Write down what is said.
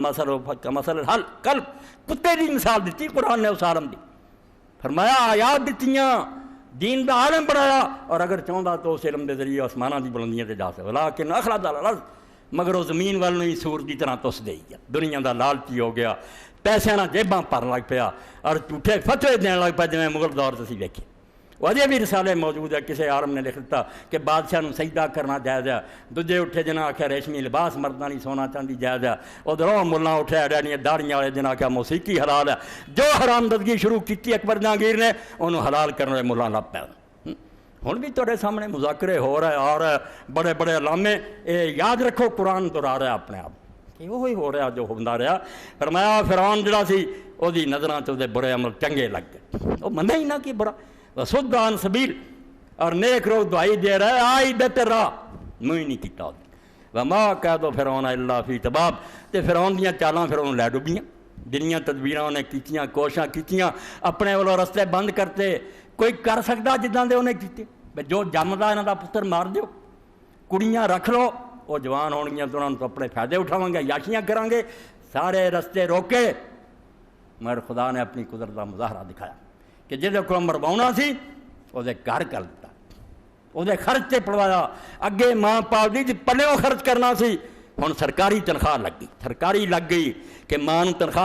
مسل الحل قلب کتے دی مثال دیتی قرآن نے اس عالم دی، فرمایا آیات دیتیاں، دین دا عالم بنایا، اور اگر چاہتا تو اس علم دے ذریعے آسمانہ دی بلندیاں تے جا سکتا، ولیکن اخلد علی الارض، مگر وہ زمین والوں ہی سور دی طرح تس دے گیا، دنیا دا لالچی ہو گیا، پیسے نہ جیباں پر لگ پیا اور جھوٹے فتوے دین لگ پیا، جویں مغل دور سے ویکھے۔ وہ اجے بھی رسالے موجود ہے، کسی عالم نے لکھتا کہ بادشاہ نوں سجدہ کرنا جائز ہے، دوجے اٹھے جنہاں آخیا ریشمی لباس مرداں نہیں سونا چاندی جائز ہے، ادھروں ملا اٹھے ڈیڈیاں داڑیاں والے جنہاں آخیا موسیقی حلال ہے، جو حرامزدگی شروع کی اکبر جہانگیر نے انہوں حلال کرنے والے ملا لب پیا۔ ہن بھی تہاڈے سامنے مذاکرے ہو رہے آ رہے بڑے بڑے علامے، یاد رکھو قرآن دہرا رہا اپنے آپ کہ وہی ہو رہا جو ہوندا رہا۔ فرمایا فرعون جڑا سی وہ دی نظراں تے برے عمل چنگے لگ گئے، وہ مننا ہی نہ کہ برا، وصد عن سبیل، اور نیک رو دعائی دے رہا ہے آئی بہتر راہ، منہ ہی نہیں کیتا۔ وما کید فرعون الا فی تباب، تے فرعون دیاں چالاں فرعون لے ڈبیاں، جنیاں تدبیراں انہیں کیتیاں، کوشاں کیتیاں، اپنے والوں رستے بند کرتے، کوئی کر سکتا جداں دے انہیں کیتے، جو جمدا انہاں دا پتر مار دیو، کڑیاں رکھ لو، وہ جوان ہونگیاں تو انہوں تو اپنے فائدے اٹھاواں گے، یاشیاں کریں گے، سارے رستے روکے، مگر خدا نے اپنی قدرت کا مظاہرہ دکھایا کہ جہدے کو مرواؤنا سی وہ گھر کر دیتا، وہ خرچ تے پڑوایا، اگے ماں باپ دی پلےوں خرچ کرنا سی، ہن سرکاری تنخواہ لگ گئی، سرکاری لگ گئی کہ ماں نوں تنخواہ